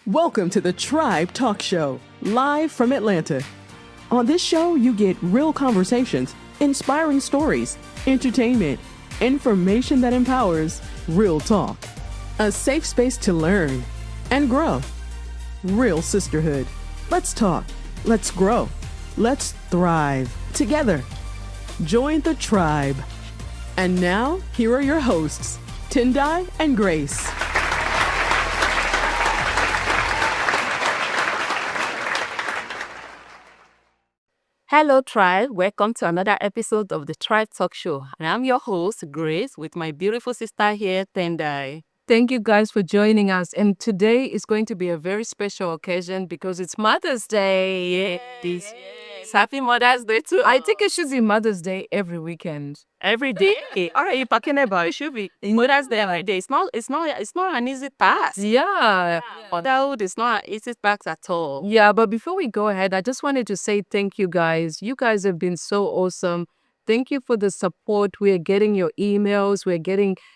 Welcome to the Tribe Talk Show, live from Atlanta. On this show, you get real conversations, inspiring stories, entertainment, information that empowers, real talk. A safe space to learn and grow. Real sisterhood. Let's talk. Let's grow. Let's thrive together. Join the tribe. And now, here are your hosts, Tendai and Grace. Hello, Tribe. Welcome to another episode of the Tribe Talk Show. And I'm your host, Grace, with my beautiful sister here, Tendai. Thank you guys for joining us. And today is going to be a very special occasion because it's Mother's Day. Yes. Happy Mother's Day too. I think it should be Mother's Day every weekend. Every day. All right, you're talking about it should be Mother's Day every day. It's not an easy task. Yeah. Motherhood is not an easy task at all. Yeah, but before we go ahead, I just wanted to say thank you guys. You guys have been so awesome. Thank you for the support. We're getting your emails.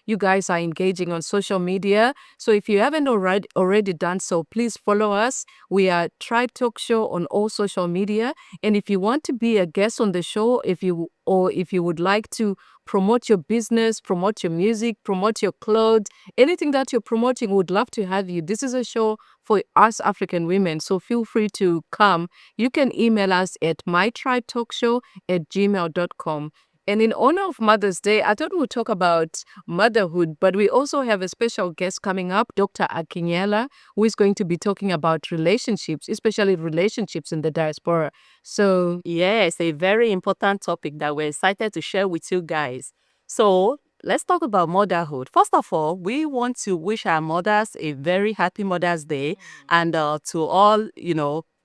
You guys are engaging on social media. So if you haven't already done so, please follow us. We are Tribe Talk Show on all social media. And if you want to be a guest on the show, if you would like to promote your business, promote your music, promote your clothes, anything that you're promoting, we would love to have you. This is a show for us African women. So feel free to come. You can email us at mytribetalkshow@gmail.com. And in honor of Mother's Day, I thought we'd talk about motherhood, but we also have a special guest coming up, Dr. Akinyela, who is going to be talking about relationships, especially relationships in the diaspora. So, yes, a very important topic that we're excited to share with you guys. So, let's talk about motherhood. First of all, we want to wish our mothers a very happy Mother's Day, and to all,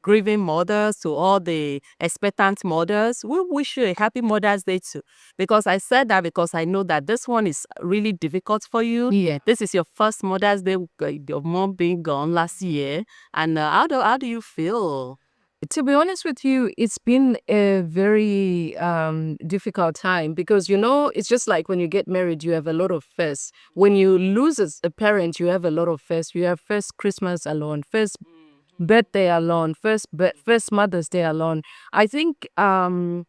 grieving mothers, to all the expectant mothers, we wish you a happy Mother's Day too. Because I said that because I know that this one is really difficult for you. yeah. This is your first Mother's Day, your mom being gone last year. And how do you feel? To be honest with you, it's been a very difficult time because, it's just like when you get married, you have a lot of firsts. When you lose a parent, you have a lot of firsts. You have first Christmas alone, first birthday alone, first Mother's Day alone. I think I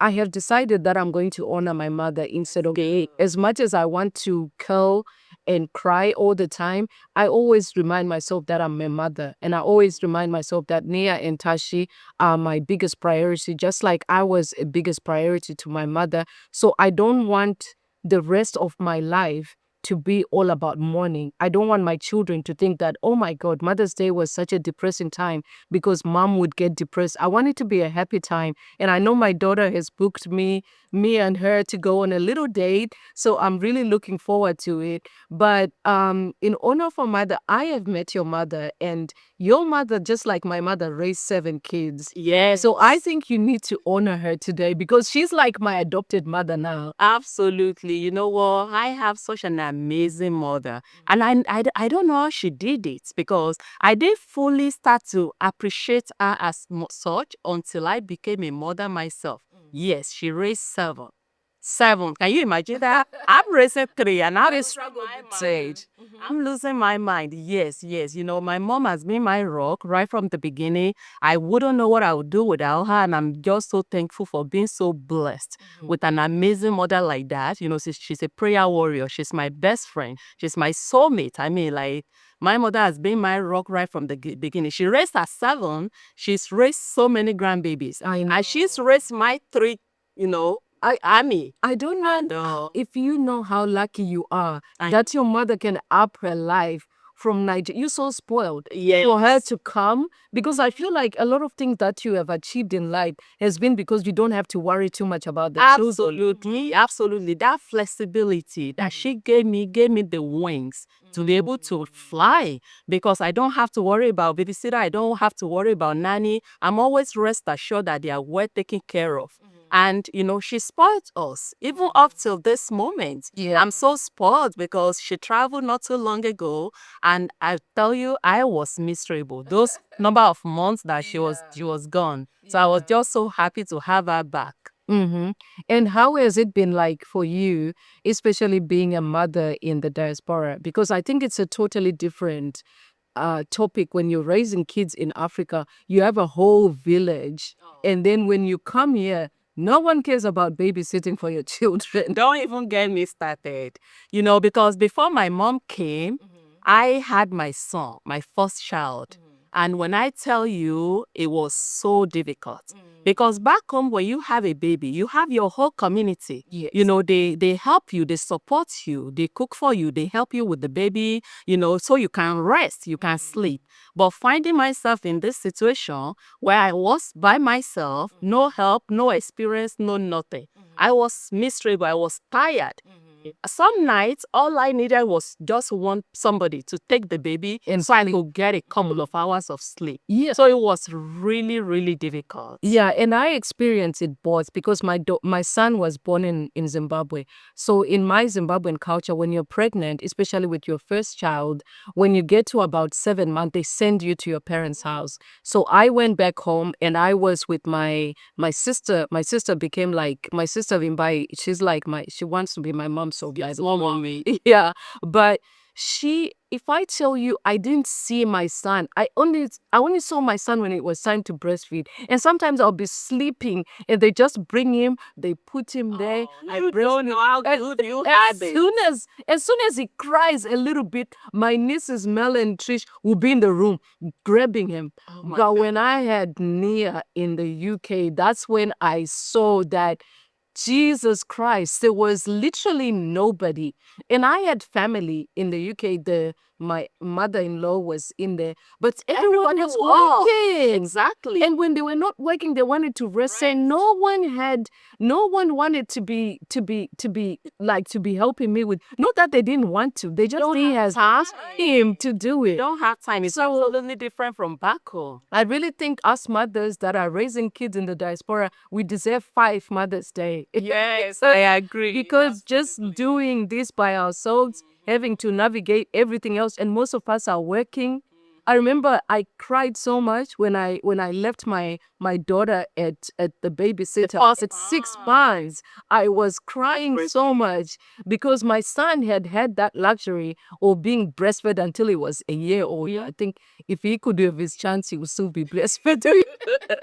have decided that I'm going to honor my mother instead of as much as I want to curl and cry all the time. I always remind myself that I'm my mother, and I always remind myself that Nia and Tashi are my biggest priority, just like I was a biggest priority to my mother. So I don't want the rest of my life to be all about mourning. I don't want my children to think that, oh my God, Mother's Day was such a depressing time because mom would get depressed. I want it to be a happy time. And I know my daughter has booked me and her to go on a little date. So I'm really looking forward to it. But in honor of my mother, I have met your mother, and your mother, just like my mother, raised 7 kids. Yes. So I think you need to honor her today because she's like my adopted mother now. Absolutely. You know what? I have such an amazing mother. And I don't know how she did it because I didn't fully start to appreciate her as such until I became a mother myself. Yes, she raised 7. 7. Can you imagine that? I'm raising 3 and I'm struggling with age. I'm losing my mind. Yes. My mom has been my rock right from the beginning. I wouldn't know what I would do without her. And I'm just so thankful for being so blessed with an amazing mother like that. She's a prayer warrior. She's my best friend. She's my soulmate. I mean, like, my mother has been my rock right from the beginning. She raised her 7. She's raised so many grandbabies. I know. And she's raised my 3, I don't know if you know how lucky you are that your mother can up her life from Nigeria. You're so spoiled for her to come, because I feel like a lot of things that you have achieved in life has been because you don't have to worry too much about the children. Absolutely. That flexibility that she gave me the wings to be able to fly, because I don't have to worry about babysitter. I don't have to worry about nanny. I'm always rest assured that they are well taken care of. And, she spoiled us, even up till this moment. Yeah. I'm so spoiled because she traveled not too long ago. And I tell you, I was miserable. Those number of months that she was gone. So I was just so happy to have her back. Mm-hmm. And how has it been like for you, especially being a mother in the diaspora? Because I think it's a totally different topic when you're raising kids in Africa. You have a whole village, and then when you come here, no one cares about babysitting for your children. Don't even get me started. Because before my mom came, I had my son, my first child. And when I tell you, it was so difficult. Because back home, when you have a baby, you have your whole community. Yes. They help you, they support you, they cook for you, they help you with the baby, so you can rest, you can sleep. But finding myself in this situation where I was by myself, no help, no experience, no nothing. I was miserable, I was tired. Some nights, all I needed was just want somebody to take the baby And so I could get a couple of hours of sleep. Yeah. So it was really, really difficult. Yeah, and I experienced it both because my son was born in Zimbabwe. So in my Zimbabwean culture, when you're pregnant, especially with your first child, when you get to about 7 months, they send you to your parents' house. So I went back home and I was with my sister. My sister became like my sister Vimbai. She's like she wants to be my mom so bad. Mommy. Yeah, but if I tell you I didn't see my son, I only saw my son when it was time to breastfeed. And sometimes I'll be sleeping and they just bring him, they put him there. You don't know how good you had it. As soon as he cries a little bit, my nieces Mel and Trish will be in the room grabbing him. But when I had Nia in the UK, that's when I saw that Jesus Christ, there was literally nobody. And I had family in the UK. My mother-in-law was in there, but everyone was working. Exactly. And when they were not working, they wanted to rest. And no one wanted to be helping me with. Not that they didn't want to. They just didn't have time to do it. Don't have time. It's absolutely different from back home. I really think us mothers that are raising kids in the diaspora, we deserve 5 Mother's Day. Yes, I agree. Because just doing this by ourselves, having to navigate everything else, and most of us are working. I remember I cried so much when I left my daughter at the babysitter at 6 months. I was crying so much because my son had that luxury of being breastfed until he was a year old. I think if he could have his chance, he would still be breastfed.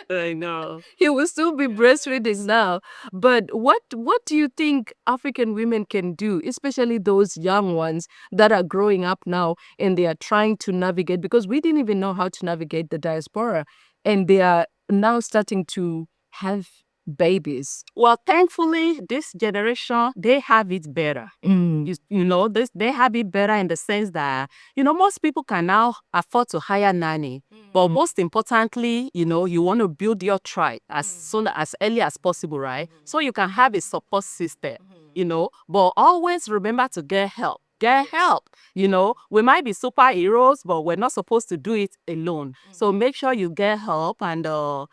I know. He will still be breastfeeding now. But what do you think African women can do, especially those young ones that are growing up now and they are trying to navigate, because we didn't even know how to navigate the diaspora, and they are now starting to have babies? Well, thankfully, this generation, they have it better. They have it better in the sense that, most people can now afford to hire nanny. But most importantly, you want to build your tribe as early as possible, right? So you can have a support system, but always remember to get help. Get help. We might be superheroes, but we're not supposed to do it alone. So make sure you get help and, so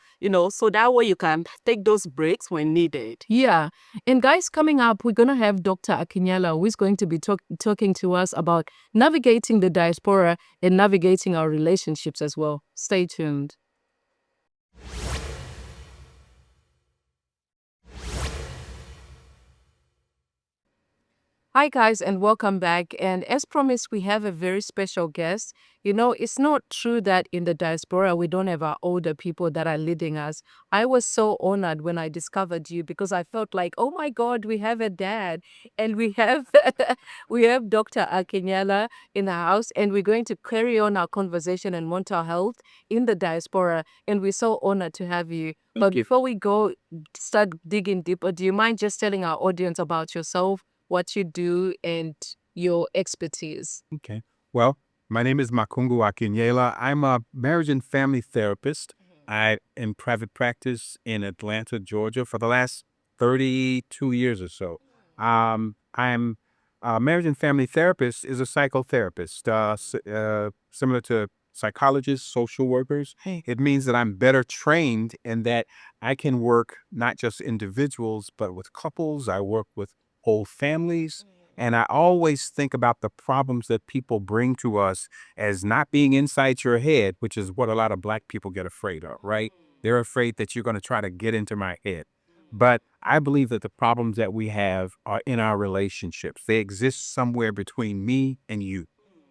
that way you can take those breaks when needed. Yeah. And guys, coming up, we're going to have Dr. Akinyela, who is going to be talking to us about navigating the diaspora and navigating our relationships as well. Stay tuned. Hi guys, and welcome back. And as promised, we have a very special guest. It's not true that in the diaspora we don't have our older people that are leading us. I was so honored when I discovered you because I felt like, oh my God, we have a dad, and we have Dr. Akinyela in the house, and we're going to carry on our conversation on mental health in the diaspora. And we're so honored to have you. But before we start digging deeper, do you mind just telling our audience about yourself, what you do, and your expertise? Okay. Well, my name is Makungu Akinyela. I'm a marriage and family therapist. I am private practice in Atlanta, Georgia for the last 32 years or so. I'm a marriage and family therapist is a psychotherapist, similar to psychologists, social workers. It means that I'm better trained in that I can work not just individuals, but with couples. I work with whole families. And I always think about the problems that people bring to us as not being inside your head, which is what a lot of Black people get afraid of, right? They're afraid that you're going to try to get into my head. But I believe that the problems that we have are in our relationships. They exist somewhere between me and you.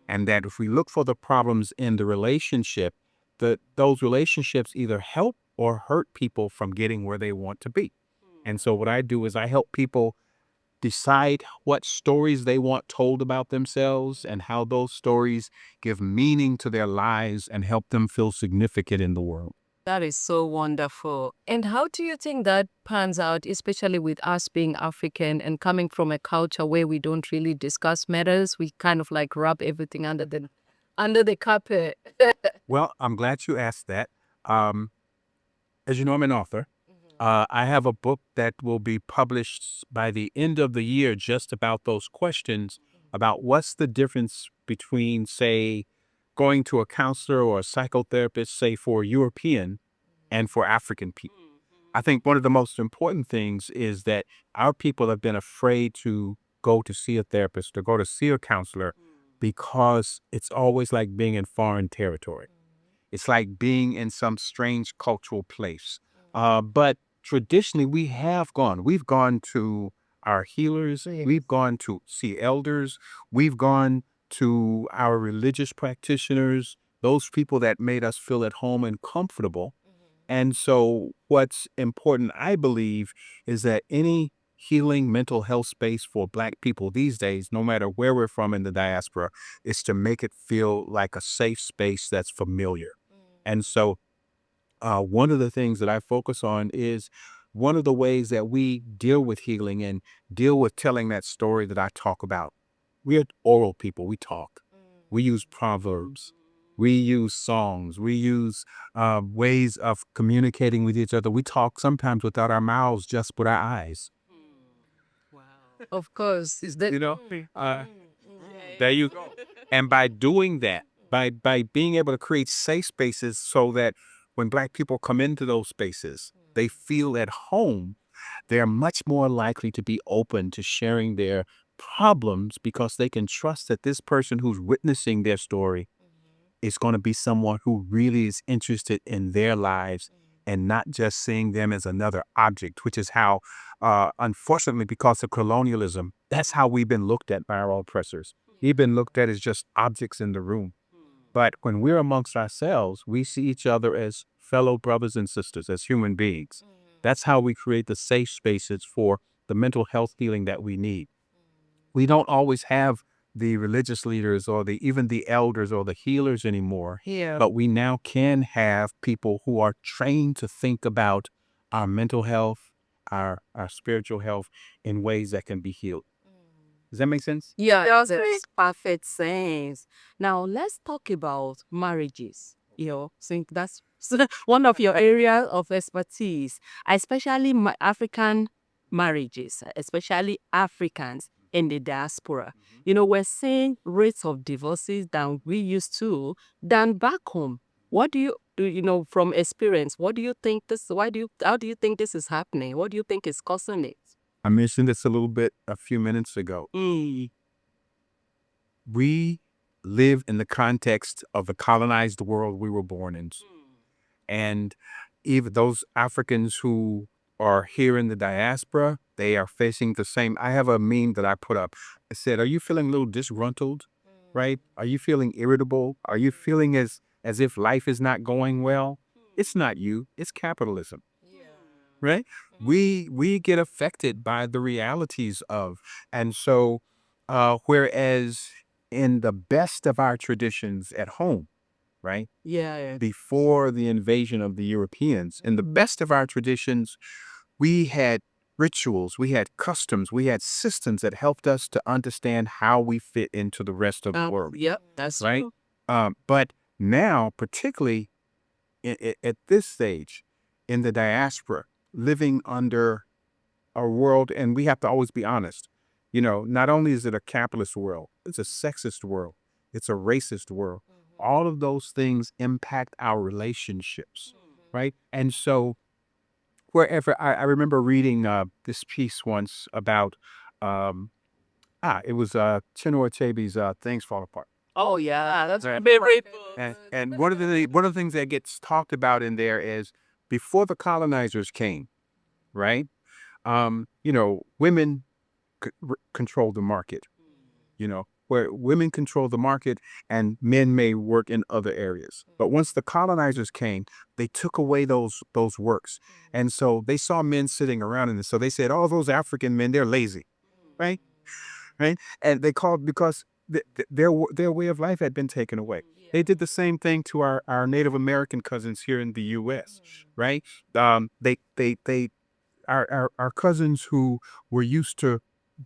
And that if we look for the problems in the relationship, those relationships either help or hurt people from getting where they want to be. And so what I do is I help people decide what stories they want told about themselves and how those stories give meaning to their lives and help them feel significant in the world. That is so wonderful. And how do you think that pans out, especially with us being African and coming from a culture where we don't really discuss matters? We kind of like rub everything under the carpet. Well, I'm glad you asked that. As you know, I'm an author. I have a book that will be published by the end of the year just about those questions about what's the difference between, say, going to a counselor or a psychotherapist, say, for European and for African people. I think one of the most important things is that our people have been afraid to go to see a therapist or go to see a counselor because it's always like being in foreign territory. It's like being in some strange cultural place. But traditionally, we've gone to our healers, we've gone to see elders, we've gone to our religious practitioners, those people that made us feel at home and comfortable. And so, what's important, I believe, is that any healing mental health space for Black people these days, no matter where we're from in the diaspora, is to make it feel like a safe space that's familiar. And so, one of the things that I focus on is one of the ways that we deal with healing and deal with telling that story that I talk about. We're oral people, we talk. We use proverbs. We use songs. We use ways of communicating with each other. We talk sometimes without our mouths, just with our eyes. Wow. Of course. Is that You know, there you go. And by doing that, by being able to create safe spaces so that when Black people come into those spaces, they feel at home, they're much more likely to be open to sharing their problems because they can trust that this person who's witnessing their story is going to be someone who really is interested in their lives and not just seeing them as another object, which is how, unfortunately, because of colonialism, that's how we've been looked at by our oppressors. We've been looked at as just objects in the room. But when we're amongst ourselves, we see each other as fellow brothers and sisters, as human beings. That's how we create the safe spaces for the mental health healing that we need. We don't always have the religious leaders or even the elders or the healers anymore. here? But we now can have people who are trained to think about our mental health, our spiritual health in ways that can be healed. Does that make sense? Yeah. Does make perfect sense. Now let's talk about marriages. Think that's one of your areas of expertise, especially African marriages, especially Africans in the diaspora. We're seeing rates of divorces than we used to than back home. What do you from experience? What do you think how do you think this is happening? What do you think is causing it? I mentioned this a little bit a few minutes ago. We live in the context of the colonized world we were born into. And even those Africans who are here in the diaspora, they are facing the same. I have a meme that I put up. I said, are you feeling a little disgruntled? Right? Are you feeling irritable? Are you feeling as if life is not going well? It's not you, it's capitalism. Right? We get affected by the realities of. And so whereas in the best of our traditions at home, right? Yeah. Before the invasion of the Europeans, in the best of our traditions, we had rituals, we had customs, we had systems that helped us to understand how we fit into the rest of the world. Yep, that's Right? true. But now, particularly at this stage in the diaspora, living under a world, and we have to always be honest, not only is it a capitalist world, it's a sexist world, it's a racist world. All of those things impact our relationships, right? And so wherever I remember reading this piece once about, it was Chinua Achebe's Things Fall Apart. Oh yeah, that's Right. very And one of the things that gets talked about in there is before the colonizers came, right? women control the market, where women control the market and men may work in other areas. But once the colonizers came, they took away those works. And so they saw men sitting around and so they said, oh, those African men, they're lazy, right? Right. And they called because their way of life had been taken away. They did the same thing to our Native American cousins here in the U.S., right? They our cousins who were used to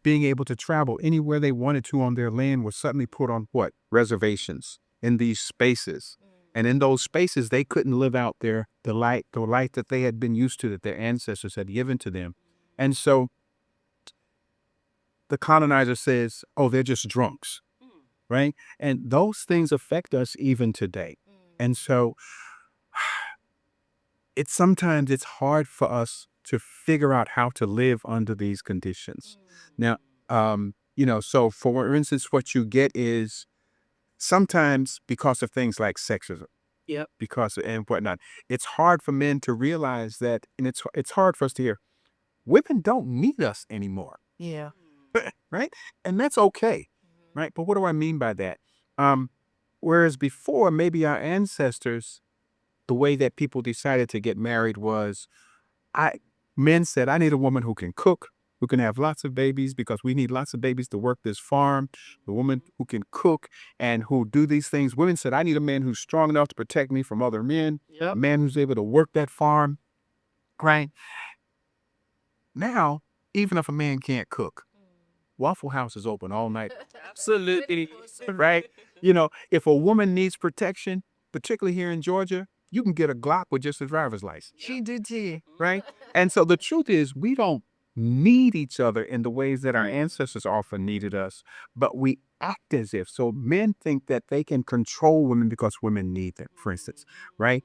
being able to travel anywhere they wanted to on their land were suddenly put on what? Reservations in these spaces. And in those spaces, they couldn't live out the light that they had been used to, that their ancestors had given to them. And so the colonizer says, oh, they're just drunks, right? And those things affect us even today. And so sometimes it's hard for us to figure out how to live under these conditions. Now, so for instance, what you get is sometimes because of things like sexism, and whatnot, it's hard for men to realize that, and it's hard for us to hear, women don't need us anymore. Yeah. Right? And that's okay. Right? But what do I mean by that? Whereas before, maybe our ancestors, the way that people decided to get married was, men said, I need a woman who can cook, who can have lots of babies because we need lots of babies to work this farm. The woman who can cook and who do these things. Women said, I need a man who's strong enough to protect me from other men, a man who's able to work that farm. Right? Now, even if a man can't cook, Waffle House is open all night. Absolutely. Right? If a woman needs protection, particularly here in Georgia, you can get a Glock with just a driver's license. She did too. Right? And so the truth is, we don't need each other in the ways that our ancestors often needed us, but we act as if. So men think that they can control women because women need them, for instance, right?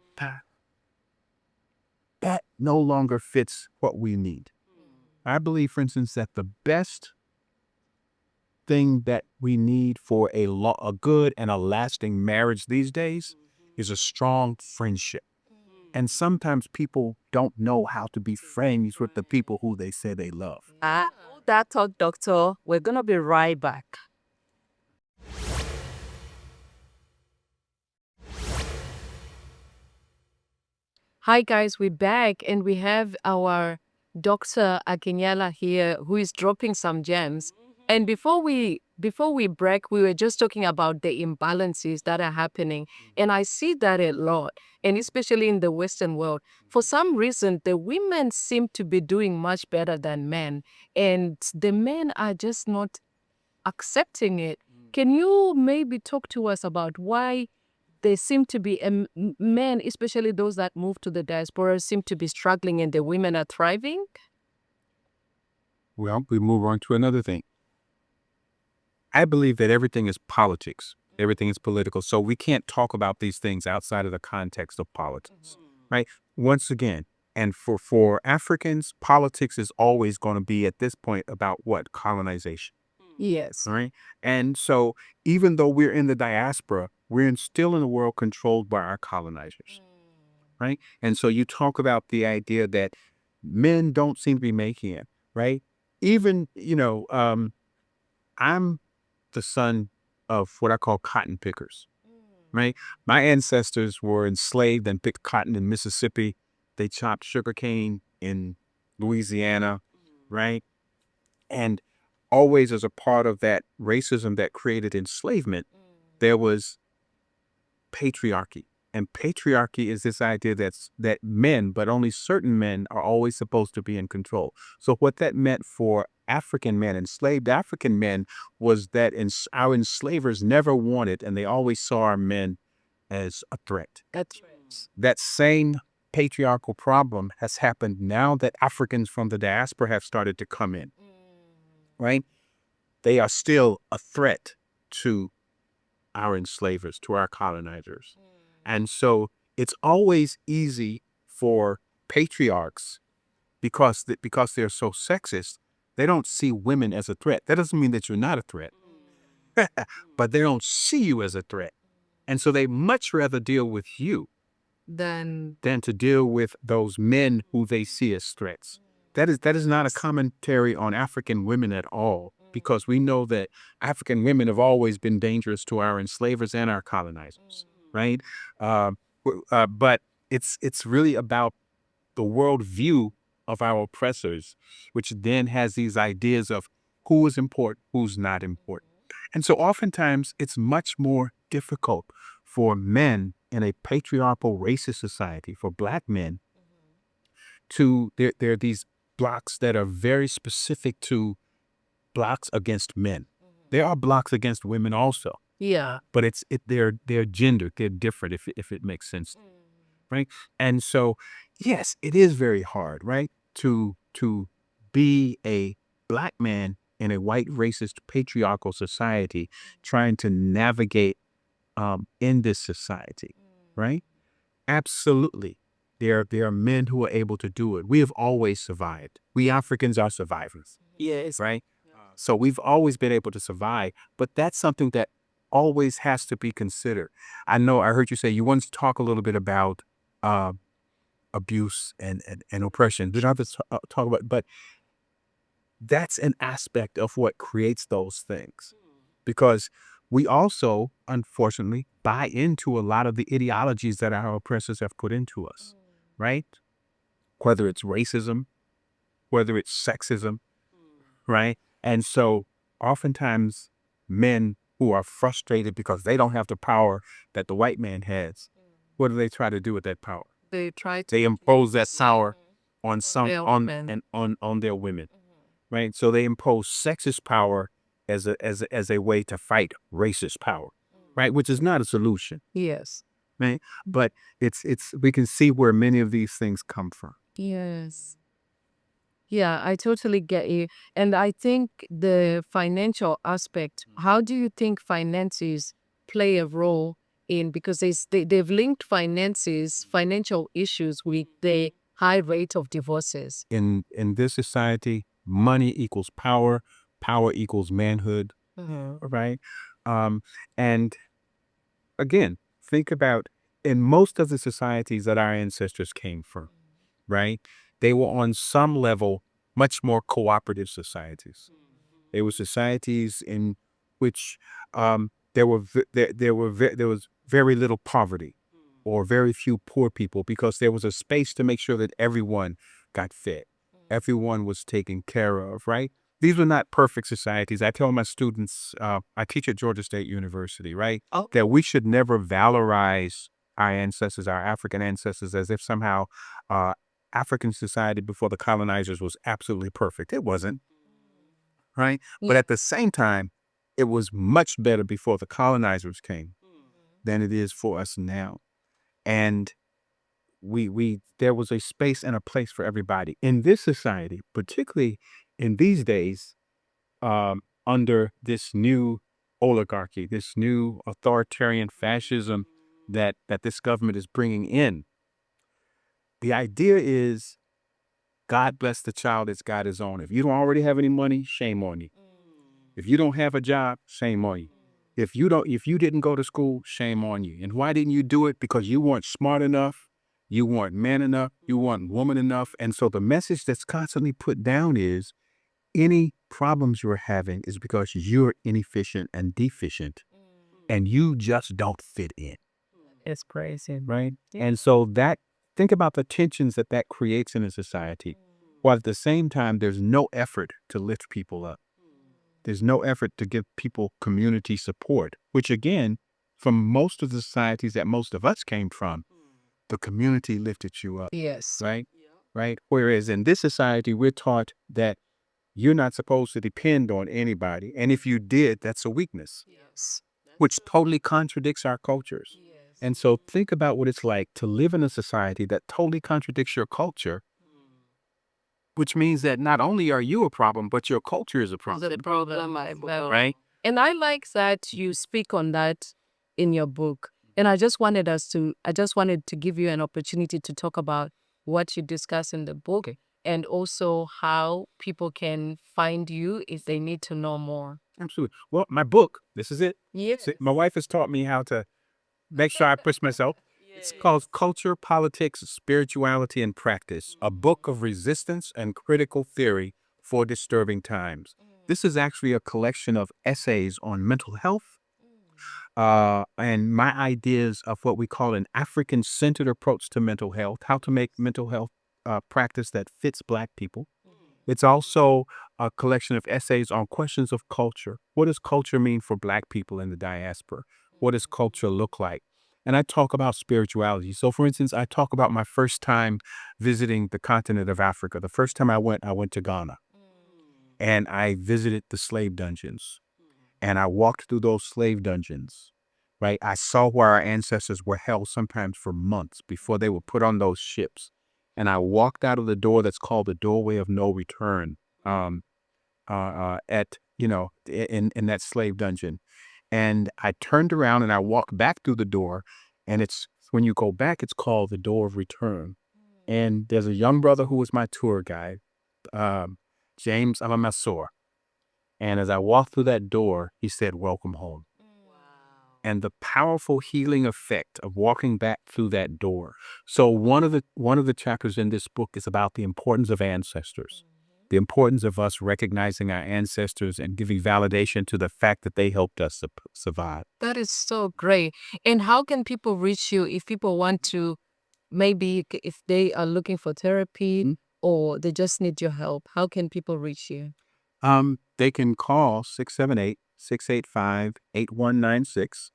That no longer fits what we need. I believe, for instance, that the best thing that we need for a good and a lasting marriage these days is a strong friendship. And sometimes people don't know how to be friends with the people who they say they love. Hold that thought, doctor. We're going to be right back. Hi guys, we're back and we have our Dr. Akinyela here who is dropping some gems. And before we break, we were just talking about the imbalances that are happening. And I see that a lot, and especially in the Western world. For some reason, the women seem to be doing much better than men, and the men are just not accepting it. Can you maybe talk to us about why there seem to be men, especially those that move to the diaspora, seem to be struggling and the women are thriving? Well, we move on to another thing. I believe that everything is politics. Everything is political. So we can't talk about these things outside of the context of politics, right? Once again, and for Africans, politics is always going to be at this point about what? Colonization. Yes. Right. And so even though we're in the diaspora, we're still in a world controlled by our colonizers. Right. And so you talk about the idea that men don't seem to be making it. Right. Even, I'm the son of what I call cotton pickers. Right. My ancestors were enslaved and picked cotton in Mississippi. They chopped sugarcane in Louisiana. Right. And always as a part of that racism that created enslavement, there was patriarchy. And patriarchy is this idea that men, but only certain men, are always supposed to be in control. So what that meant for African men, enslaved African men, was that our enslavers never wanted, and they always saw our men as a threat. That same patriarchal problem has happened now that Africans from the diaspora have started to come in. Right? They are still a threat to our enslavers, to our colonizers. And so it's always easy for patriarchs, because they're so sexist, they don't see women as a threat. That doesn't mean that you're not a threat, but they don't see you as a threat. And so they much rather deal with you Then than to deal with those men who they see as threats. that is not a commentary on African women at all, because we know that African women have always been dangerous to our enslavers and our colonizers, right? But it's really about the worldview of our oppressors, which then has these ideas of who is important, who's not important. And so oftentimes it's much more difficult for men in a patriarchal racist society, for Black men, there are these blocks that are very specific to blocks against men. There are blocks against women also, Yeah. but they're gendered, they're different, if it makes sense, right? And so, yes, it is very hard, right, to be a Black man in a white racist patriarchal society, trying to navigate in this society, right? Absolutely. There are men who are able to do it. We have always survived. We Africans are survivors, Yes. right? So we've always been able to survive, but that's something that always has to be considered. I know I heard you say you wanted to talk a little bit about uh, abuse and oppression. We don't have to talk about, but that's an aspect of what creates those things, because we also, unfortunately, buy into a lot of the ideologies that our oppressors have put into us, right? Whether it's racism, whether it's sexism, right? And so oftentimes men who are frustrated because they don't have the power that the white man has, what do they try to do with that power? They try to They impose that power on their women. on their women, right? So they impose sexist power as a way to fight racist power, right? Which is not a solution, Yes. right? But it's we can see where many of these things come from. Yes. Yeah, I totally get you. And I think the financial aspect, how do you think finances play a role in, because they've linked financial issues with the high rate of divorces. In this society, money equals power, power equals manhood, right? And again, think about, in most of the societies that our ancestors came from, right? They were on some level much more cooperative societies. They were societies in which there was very little poverty or very few poor people, because there was a space to make sure that everyone got fed, everyone was taken care of, right? These were not perfect societies. I tell my students, I teach at Georgia State University, right, that we should never valorize our ancestors, our African ancestors, as if somehow African society before the colonizers was absolutely perfect. It wasn't, right? But at the same time, it was much better before the colonizers came than it is for us now. And we there was a space and a place for everybody in this society, particularly in these days, under this new oligarchy, this new authoritarian fascism that this government is bringing in. The idea is, God bless the child as God is on. If you don't already have any money, shame on you. If you don't have a job, shame on you. If you didn't go to school, shame on you. And why didn't you do it? Because you weren't smart enough, you weren't man enough, you weren't woman enough. And so the message that's constantly put down is, any problems you're having is because you're inefficient and deficient, and you just don't fit in. It's crazy. Right? And so think about the tensions that creates in a society, while at the same time, there's no effort to lift people up. There's no effort to give people community support, which again, from most of the societies that most of us came from, the community lifted you up, Yes. right? Right? Whereas in this society, we're taught that you're not supposed to depend on anybody. And if you did, that's a weakness, Yes. which totally contradicts our cultures. And so think about what it's like to live in a society that totally contradicts your culture, which means that not only are you a problem, but your culture is a problem. Right? And I like that you speak on that in your book. And I just wanted to give you an opportunity to talk about what you discuss in the book, and also how people can find you if they need to know more. Absolutely. Well, my book, this is it. Yes. See, my wife has taught me how to make sure I push myself. It's called Culture, Politics, Spirituality, and Practice, a book of resistance and critical theory for disturbing times. This is actually a collection of essays on mental health and my ideas of what we call an African-centered approach to mental health, how to make mental health practice that fits Black people. It's also a collection of essays on questions of culture. What does culture mean for Black people in the diaspora? What does culture look like? And I talk about spirituality. So, for instance, I talk about my first time visiting the continent of Africa. The first time I went to Ghana, and I visited the slave dungeons. And I walked through those slave dungeons, right? I saw where our ancestors were held sometimes for months before they were put on those ships. And I walked out of the door that's called the doorway of no return in that slave dungeon. And I turned around and I walked back through the door, and it's when you go back, it's called the door of return. And there's a young brother who was my tour guide, James Amamasor. And as I walked through that door, he said, "Welcome home." And the powerful healing effect of walking back through that door. So one of the chapters in this book is about the importance of ancestors, the importance of us recognizing our ancestors and giving validation to the fact that they helped us survive. That is so great. And how can people reach you if people want to, maybe if they are looking for therapy or they just need your help? How can people reach you? They can call 678-685-8196.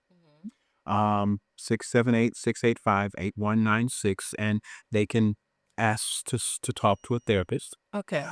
678-685-8196, and they can ask to talk to a therapist. Okay.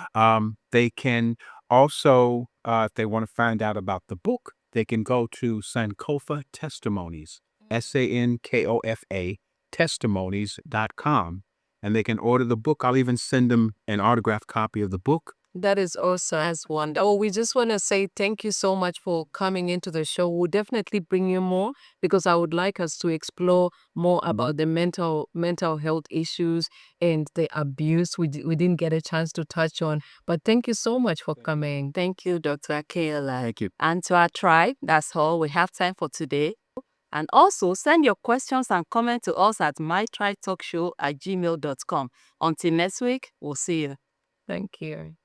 They can also, if they want to find out about the book, they can go to Sankofa Testimonies, SANKOFA testimonies.com, and they can order the book. I'll even send them an autographed copy of the book. That is also as one. Oh, we just want to say thank you so much for coming into the show. We'll definitely bring you more because I would like us to explore more about the mental health issues and the abuse we didn't get a chance to touch on. But thank you so much for coming. Thank you, Dr. Akinyela. Thank you. And to our tribe, that's all we have time for today. And also send your questions and comments to us at mytribetalkshow@gmail.com. Until next week, we'll see you. Thank you.